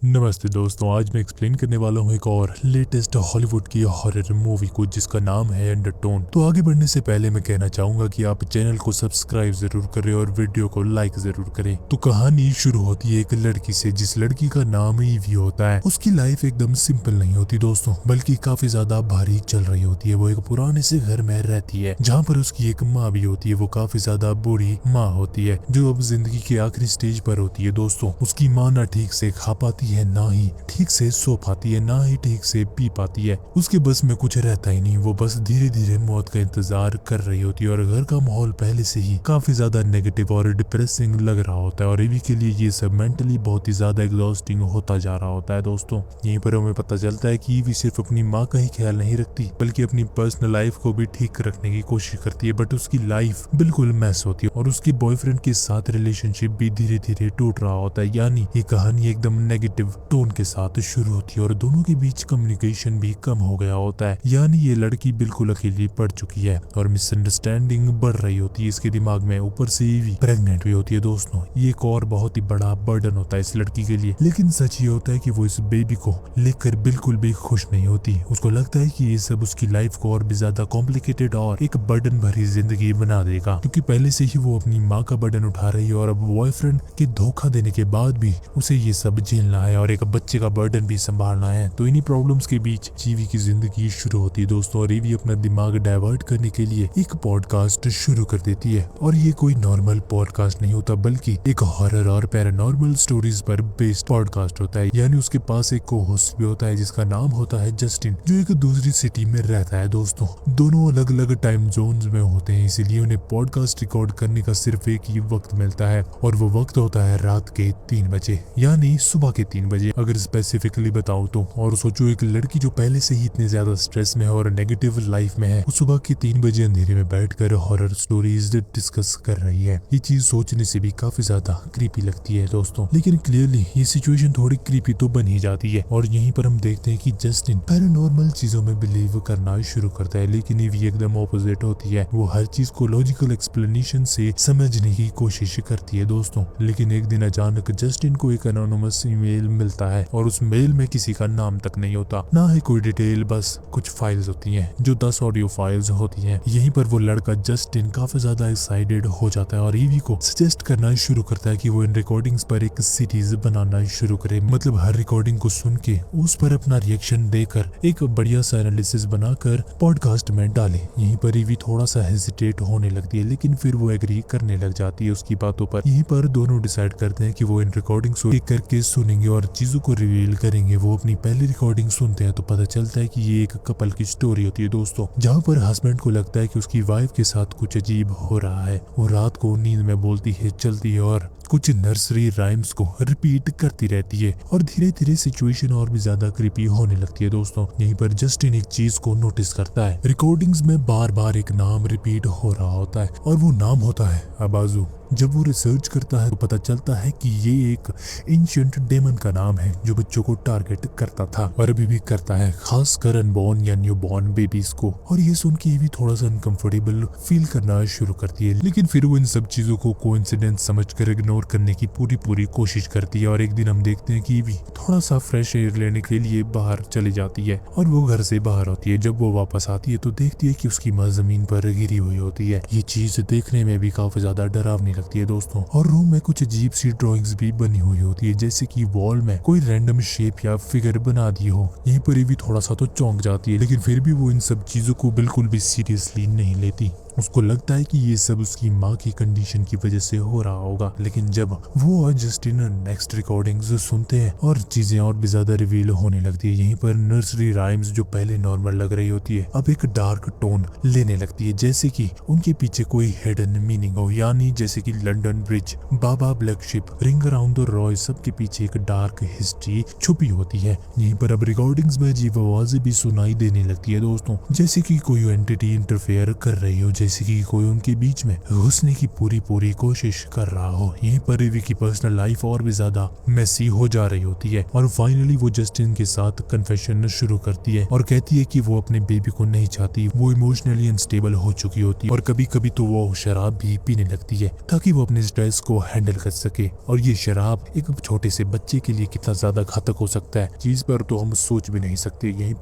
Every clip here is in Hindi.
नमस्ते दोस्तों, आज मैं एक्सप्लेन करने वाला हूँ एक और लेटेस्ट हॉलीवुड की हॉरर मूवी को जिसका नाम है अंडरटोन। तो आगे बढ़ने से पहले मैं कहना चाहूंगा कि आप चैनल को सब्सक्राइब जरूर करें और वीडियो को लाइक जरूर करें। तो कहानी शुरू होती है एक लड़की से जिस लड़की का नाम ईवी होता है। उसकी लाइफ एकदम सिंपल नहीं होती दोस्तों, बल्कि काफी ज्यादा भारी चल रही होती है। वो एक पुराने से घर में रहती है जहाँ पर उसकी एक माँ भी होती है। वो काफी ज्यादा बुरी माँ होती है जो अब जिंदगी के आखिरी स्टेज पर होती है दोस्तों। उसकी माँ ना ठीक से खा पाती है, ना ही ठीक से सो पाती है, ना ही ठीक से पी पाती है। उसके बस में कुछ रहता ही नहीं। वो बस धीरे धीरे मौत का इंतजार कर रही होती है और घर का माहौल पहले से ही काफी ज्यादा नेगेटिव और डिप्रेसिंग लग रहा होता है और ईवी के लिए ये सब मेंटली बहुत ही ज्यादा एग्जॉस्टिंग होता जा रहा होता है दोस्तों। यहीं पर हमें पता चलता है कि ईवी सिर्फ अपनी माँ का ही ख्याल नहीं रखती बल्कि अपनी पर्सनल लाइफ को भी ठीक रखने की कोशिश करती है। बट उसकी लाइफ बिल्कुल मैस होती है और उसके बॉयफ्रेंड के साथ रिलेशनशिप भी धीरे धीरे टूट रहा होता है। यानी ये कहानी एकदम नेगेटिव टोन के साथ शुरू होती है और दोनों के बीच कम्युनिकेशन भी कम हो गया होता है। यानी ये लड़की बिल्कुल अकेली पड़ चुकी है और मिसअंडरस्टैंडिंग बढ़ रही होती है इसके दिमाग में। ऊपर से ईवी प्रेग्नेंट भी होती है दोस्तों। ये एक और बहुत ही बड़ा बर्डन होता है इस लड़की के लिए। लेकिन सच ये होता है कि वो इस बेबी को लेकर बिल्कुल भी खुश नहीं होती। उसको लगता है कि ये सब उसकी लाइफ को और भी ज्यादा कॉम्प्लिकेटेड और एक बर्डन भरी जिंदगी बना देगा, क्योंकि पहले से ही वो अपनी माँ का बर्डन उठा रही है और अब बॉयफ्रेंड के धोखा देने के बाद भी उसे ये सब झेलना है और एक बच्चे का बर्डन भी संभालना है। तो इन्हीं प्रॉब्लम्स के बीच ईवी की जिंदगी शुरू होती है दोस्तों और ईवी अपना दिमाग डाइवर्ट करने के लिए एक पॉडकास्ट शुरू कर देती है। और ये कोई नॉर्मल पॉडकास्ट नहीं होता बल्कि एक हॉरर और पैरानॉर्मल स्टोरीज पर बेस्ड पॉडकास्ट होता है। यानी उसके पास एक को होस्ट भी होता है जिसका नाम होता है जस्टिन, जो एक दूसरी सिटी में रहता है दोस्तों। दोनों अलग अलग टाइम जोन्स में होते हैं, इसीलिए उन्हें पॉडकास्ट रिकॉर्ड करने का सिर्फ एक ही वक्त मिलता है और वो वक्त होता है रात के 3 बजे, यानी सुबह के 3 बजे अगर स्पेसिफिकली बताऊं तो। और सोचो एक लड़की जो पहले से ही इतने ज्यादा स्ट्रेस में है और नेगेटिव लाइफ में है, वो सुबह के 3 बजे अंधेरे में बैठकर हॉरर स्टोरीज डिस्कस कर रही है। ये चीज सोचने से भी काफी ज्यादा क्रीपी लगती है दोस्तों। लेकिन क्लियरली ये सिचुएशन थोड़ी क्रीपी तो बन ही जाती है और यहीं पर हम देखते हैं कि जस्टिन पैरानॉर्मल चीजों में बिलीव करना शुरू करता है। लेकिन ये एकदम ऑपोजिट होती है। वो हर चीज को लॉजिकल एक्सप्लेनेशन से समझने की कोशिश करती है दोस्तों। लेकिन एक दिन अचानक जस्टिन को एक एनोनिमस ईमेल मिलता है और उस मेल में किसी का नाम तक नहीं होता, ना ही कोई डिटेल, बस कुछ फाइल्स होती हैं जो 10 ऑडियो फाइल्स होती हैं। यहीं पर वो लड़का जस्टिन काफी ज्यादा एक्साइटेड हो जाता है और ईवी को सजेस्ट करना शुरू करता है कि वो इन रिकॉर्डिंग्स पर एक सीरीज बनाना शुरू करे। मतलब हर रिकॉर्डिंग को सुन के उस पर अपना रिएक्शन देकर एक बढ़िया सा एनालिसिस बनाकर पॉडकास्ट में डाले। यहीं पर ईवी थोड़ा सा हेजिटेट होने लगती है लेकिन फिर वो एग्री करने लग जाती है उसकी बातों पर। यहीं पर दोनों डिसाइड करते हैं कि वो इन रिकॉर्डिंग्स को एक करके सुनेंगे और चीजों को रिवील करेंगे। वो अपनी पहली रिकॉर्डिंग सुनते हैं तो पता चलता है कि ये एक कपल की स्टोरी होती है दोस्तों, जहाँ पर हस्बैंड को लगता है कि उसकी वाइफ के साथ कुछ अजीब हो रहा है। वो रात को नींद में बोलती है, चलती है और कुछ नर्सरी राइम्स को रिपीट करती रहती है और धीरे धीरे सिचुएशन और भी ज्यादा क्रीपी होने लगती है दोस्तों। यहीं पर जस्टिन एक चीज को नोटिस करता है, रिकॉर्डिंग्स में बार बार एक नाम रिपीट हो रहा होता है और वो नाम होता है अबाजू। जब वो रिसर्च करता है तो पता चलता है कि ये एक एंशिएंट डेमन का नाम है जो बच्चों को टारगेट करता था और अभी भी करता है, खासकर अनबॉर्न या न्यू बॉर्न बेबीज को। और ये सुन के भी थोड़ा सा अनकंफर्टेबल फील करना शुरू करती है। लेकिन फिर वो इन सब चीजों को कोइंसिडेंस समझकर इग्नोर करने की पूरी कोशिश करती है। और एक दिन हम देखते हैं कि ईवी थोड़ा सा फ्रेश एयर लेने के लिए बाहर चली जाती है और वो घर से बाहर होती है। जब वो वापस आती है तो देखती है कि उसकी माँ जमीन पर गिरी हुई होती है। ये चीज देखने में भी काफी ज्यादा डरावनी लगती है दोस्तों। और रूम में कुछ अजीब सी ड्राइंग्स भी बनी हुई होती है, जैसे कि वॉल में कोई रैंडम शेप या फिगर बना दी हो। यहीं पर भी थोड़ा सा तो चौंक जाती है, लेकिन फिर भी वो इन सब चीजों को बिल्कुल भी सीरियसली नहीं लेती। उसको लगता है कि ये सब उसकी माँ की कंडीशन की वजह से हो रहा होगा। लेकिन जब वो और जस्टिन नेक्स्ट रिकॉर्डिंग्स सुनते हैं और चीजें और भी ज्यादा रिवील होने लगती है। यहीं पर नर्सरी राइम्स जो पहले नॉर्मल लग रही होती है अब एक डार्क टोन लेने लगती है, जैसे कि उनके पीछे कोई हिडन मीनिंग हो। यानी जैसे कि London bridge, baa baa black ship, ring around the Roy, सबके पीछे एक डार्क हिस्ट्री छुपी होती है। यहीं पर अब रिकॉर्डिंग्स में अजीब आवाजें भी सुनाई देने लगती है दोस्तों, जैसे कि कोई एंटिटी इंटरफेयर कर रही हो, जैसे कि कोई उनके बीच में घुसने की पूरी कोशिश कर रहा हो। यहीं पर ईवी की पर्सनल लाइफ और भी ज्यादा मेसी हो जा रही होती है और फाइनली वो जस्टिन के साथ कन्फेशन शुरू करती है और कहती है कि वो अपने बेबी को नहीं चाहती, वो इमोशनली अनस्टेबल हो चुकी होती है और कभी कभी तो वो शराब भी पीने लगती है ताकि वो अपने स्ट्रेस को हैंडल कर सके। और ये शराब एक छोटे से बच्चे के लिए कितना ज्यादा घातक हो सकता है, चीज पर तो हम सोच भी नहीं सकते। यहीं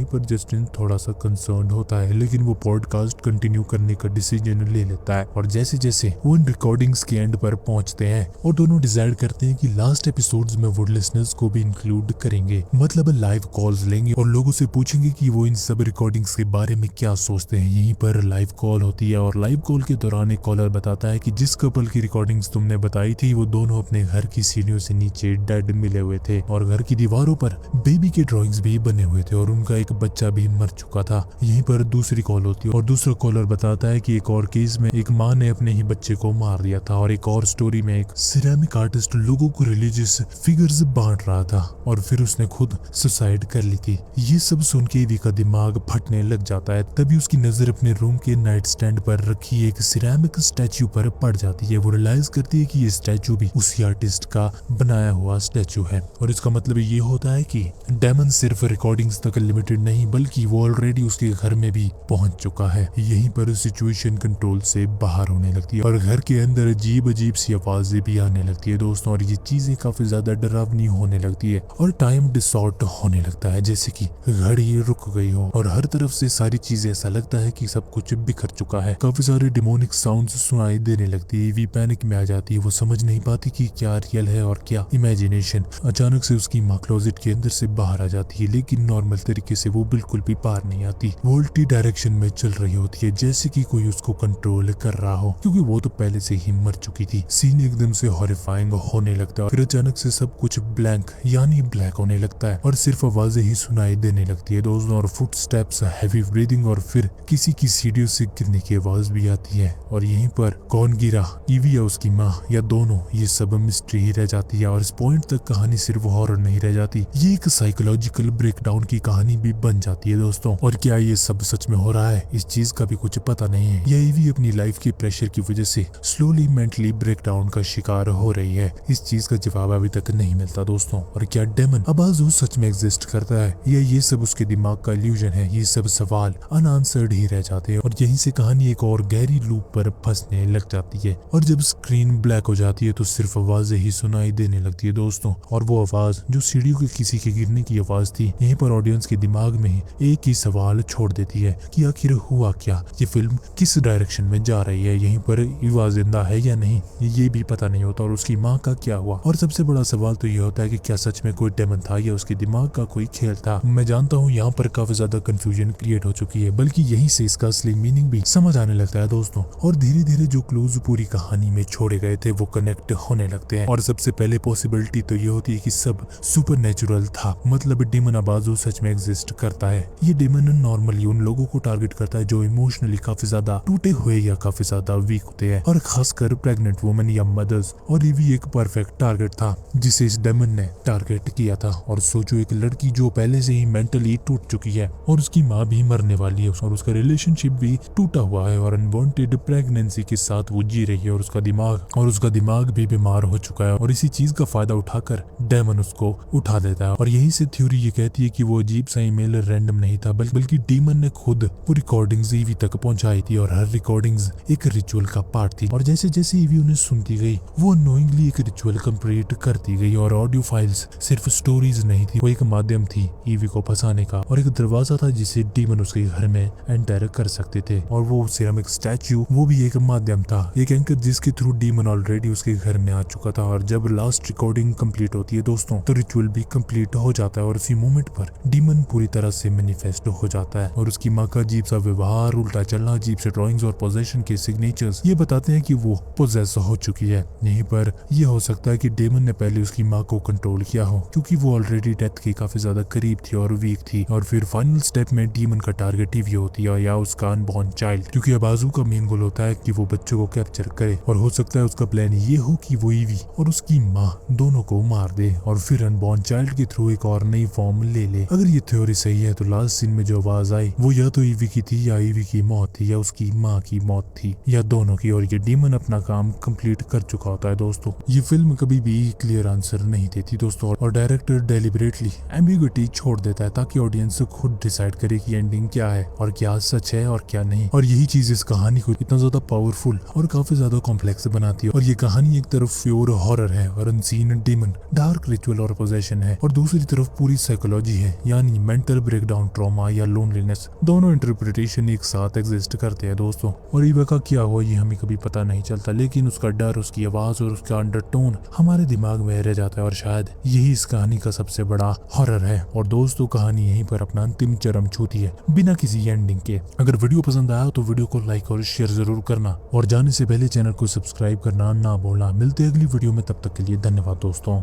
पर जस्टिन थोड़ा सा कंसर्न होता है, लेकिन वो पॉडकास्ट कंटिन्यू करने का डिसीजन ले लेता है। और जैसे जैसे वो इन रिकॉर्डिंग्स के एंड पर पहुंचते हैं और दोनों डिसाइड करते हैं कि लास्ट एपिसोड्स में वो लिसनर्स को भी इंक्लूड करेंगे, मतलब लाइव कॉल्स लेंगे और लोगों से पूछेंगे कि वो इन सब रिकॉर्डिंग्स के बारे में क्या सोचते हैं। यहीं पर लाइव कॉल होती है और लाइव कॉल के दौरान एक कॉलर बताता है कि जिस कपल की रिकॉर्डिंग्स तुमने बताई थी वो दोनों अपने घर की सीढ़ियों से नीचे डेड मिले हुए थे और घर की दीवारों पर बेबी के ड्राइंग्स भी बने हुए थे और उनका एक बच्चा भी मर चुका था। यहीं पर दूसरी कॉल होती है और दूसरा कॉलर बताता है कि एक और केस में एक माँ ने अपने ही बच्चे को मार दिया था और एक और स्टोरी में एक सिरेमिक आर्टिस्ट लोगों को रिलीजियस फिगर्स बांट रहा था और फिर उसने खुद सुसाइड कर ली थी। ये सब सुन के ईवी का दिमाग फटने लग जाता है। तभी उसकी नजर अपने रूम के नाइट स्टैंड पर रखी एक सिरेमिक स्टैचू पर पड़ जाती है। वो रियलाइज करती है कि ये स्टैचू भी उसी आर्टिस्ट का बनाया हुआ स्टैचू है और इसका मतलब ये होता है कि डेमन सिर्फ रिकॉर्डिंग्स तक लिमिटेड नहीं बल्कि वो ऑलरेडी उसके घर में भी पहुंच चुका है। यहीं पर सिचुएशन कंट्रोल से बाहर होने लगती है और घर के अंदर अजीब सी आवाजें भी आने लगती है दोस्तों, और ये चीजें काफी ज्यादा डरावनी होने लगती है और टाइम डिसॉर्ट होने लगता है, जैसे कि घड़ी रुक गई हो और हर तरफ से सारी चीजें ऐसा लगता है कि सब कुछ बिखर चुका है। काफी सारे डिमोनिक साउंड्स सुनाई देने लगती है। वी पैनिक में आ जाती है, वो समझ नहीं पाती कि क्या रियल है और क्या इमेजिनेशन। अचानक से उसकी माँ क्लोजेट के अंदर से बाहर आ जाती है, लेकिन नॉर्मल तरीके से वो बिल्कुल भी बाहर नहीं आती। वो उल्टी डायरेक्शन में चल रही होती है जैसे कि कोई उसको कंट्रोल कर रहा हो, क्योंकि वो तो पहले से ही मर चुकी थी। सीन एकदम से हॉरिफाइंग होने लगता है, फिर अचानक से सब कुछ ब्लैंक यानी ब्लैक होने लगता है और सिर्फ आवाजें ही सुनाई देने लगती है दोस्तों, और फुट स्टेप्स, हैवी ब्रीदिंग और फिर किसी की सीढ़ियों से गिरने की आवाज भी आती है। और यहीं पर कौन गिरा, ईवी या उसकी माँ या दोनों, ये सब मिस्ट्री ही रह जाती है। और इस पॉइंट तक कहानी सिर्फ हॉरर नहीं रह जाती, ये एक साइकोलॉजिकल ब्रेकडाउन की कहानी भी बन जाती है दोस्तों। और क्या ये सब सच में हो रहा है, इस चीज का भी कुछ पता नहीं है, या ईवी अपनी लाइफ के प्रेशर की वजह से स्लोली मेंटली ब्रेकडाउन का शिकार हो रही है, इस चीज का जवाब अभी तक नहीं मिलता दोस्तों। और क्या डेमन अबाजू सच में एग्जिस्ट करता है या ये सब उसके दिमाग का इल्यूजन है, ये सब सवाल अनआंसर्ड ही रह जाते हैं और यहीं से कहानी एक और गहरी लूप पर फंसने लग जाती है। और जब स्क्रीन ब्लैक हो जाती है तो सिर्फ आवाजें ही सुनाई देने लगती है दोस्तों, और वो आवाज जो सीढ़ियों के किसी के गिरने की आवाज थी, यहीं पर ऑडियंस के दिमाग में ही एक ही सवाल छोड़ देती है कि आखिर हुआ क्या, ये फिल्म किस डायरेक्शन में जा रही है, यहीं पर ईवा जिंदा है या नहीं ये भी पता नहीं होता, और उसकी माँ का क्या हुआ। और सबसे बड़ा सवाल तो ये होता है कि क्या सच में कोई डेमन था या उसके दिमाग का कोई खेल था। मैं जानता हूँ यहाँ पर काफी ज्यादा कंफ्यूजन क्रिएट हो चुकी है, बल्कि यहीं से इसका असली मीनिंग भी समझ आने लगता है दोस्तों। और धीरे धीरे जो क्लूज पूरी कहानी में छोड़े गए थे वो कनेक्ट होने लगते हैं। और सबसे पहले पॉसिबिलिटी तो ये होती है कि सब सुपरनेचुरल था, मतलब डेमन अबाजू सच में एग्जिस्ट करता है। ये डेमन नॉर्मली उन लोगों को टारगेट करता है जो इमोशनली काफी ज्यादा टूटे हुए या काफी ज्यादा वीक होते हैं, और खासकर प्रेग्नेंट वुमेन या मदर्स। और ये भी एक परफेक्ट टारगेट था जिसे इस डेमन ने टारगेट किया था। और सोचो, एक लड़की जो पहले से ही मेंटली टूट चुकी है और उसकी माँ भी मरने वाली है और उसका रिलेशनशिप भी टूटा हुआ है और अनवांटेड प्रेगनेंसी के साथ वो जी रही है, और उसका दिमाग भी बीमार हो चुका है, और इसी चीज का फायदा उठाकर डेमन उसको उठा देता है। और यही से थ्योरी ये कहती है कि वो अजीब सा ईमेल रैंडम नहीं था, बल्कि डेमन ने खुद वो रिकॉर्डिंग्स ईवी तक पहुंचाई थी, और हर रिकॉर्डिंग्स एक रिचुअल का पार्ट थी। और जैसे जैसे ईवी उन्हें सुनती गई वो अनोइंगली एक रिचुअल कंप्लीट करती गई, और ऑडियो फाइल्स सिर्फ स्टोरीज नहीं थी, वो एक माध्यम थी ईवी को फंसाने का, और एक दरवाजा था जिसे डेमन उसके घर में एंटर कर सकते थे। और वो सिरेमिक स्टैचू वो भी एक माध्यम था, एक एंकर जिसके थ्रू डेमन ऑलरेडी उसके घर में आ चुका था। और जब लास्ट रिकॉर्डिंग कंप्लीट होती है दोस्तों तो रिचुअल भी कंप्लीट हो जाता है, और उसी मोमेंट पर डेमन पूरी तरह से मैनिफेस्ट हो जाता है। और उसकी माँ का अजीब सा व्यवहार, उल्टा चलना, अजीब से ड्राइंग्स और पोजेशन के सिग्नेचर्स ये बताते हैं कि वो पोजेस हो चुकी है। यहीं पर यह हो सकता है कि डेमन ने पहले उसकी माँ को कंट्रोल किया हो, क्योंकि वो ऑलरेडी डेथ के काफी ज्यादा करीब थी और वीक थी। और फिर फाइनल स्टेप में डेमन का टारगेट ईवी होती है या उसका अनबॉर्न चाइल्ड, क्योंकि अबाजू का मेन गोल होता है कि वो बच्चों को कैप्चर करे। और हो सकता है उसका प्लान ये हो कि वो ईवी और उसकी माँ दोनों को मार दे और फिर अनबॉर्न चाइल्ड के थ्रू एक और नई फॉर्म ले ले। अगर ये थ्योरी सही है तो लास्ट सीन में जो आवाज आई वो या तो ईवी की थी या ईवी की मौत थी या उसकी माँ की मौत थी या दोनों की, और ये डीमन अपना काम कंप्लीट कर चुका होता है दोस्तों। ये फिल्म कभी भी क्लियर आंसर नहीं देती दोस्तों, और डायरेक्टर डेलिबरेटली एम्बिग्युइटी छोड़ देता है ताकि ऑडियंस खुद डिसाइड करे कि एंडिंग क्या है और क्या सच है और क्या नहीं। और यही चीज इस कहानी को इतना ज्यादा पावरफुल और काफी ज्यादा कॉम्प्लेक्स बनाती है। और ये कहानी एक तरफ प्योर हॉरर है और अनसीन डीमन, डार्क रिचुअल और पोजेशन है, और दूसरी तरफ पूरी साइकोलॉजी है, यानी मेंटल ब्रेकडाउन, ट्रॉमा या लोनलीनेस। दोनों इंटरप्रिटेशन एक साथ एग्जिस्ट करते हैं दोस्तों, और ईवा का क्या हुआ ये हमें कभी पता नहीं चलता, लेकिन उसका डर, उसकी आवाज और उसका अंडरटोन हमारे दिमाग में रह जाता है, और शायद यही इस कहानी का सबसे बड़ा हॉरर है। और दोस्तों कहानी यहीं पर अपना अंतिम चरम छूती है बिना किसी एंडिंग के। अगर वीडियो पसंद आया तो वीडियो को लाइक और शेयर जरूर करना, और जाने से पहले चैनल को सब्सक्राइब करना ना भूलना। मिलते हैं अगली वीडियो में, तब तक के लिए धन्यवाद दोस्तों।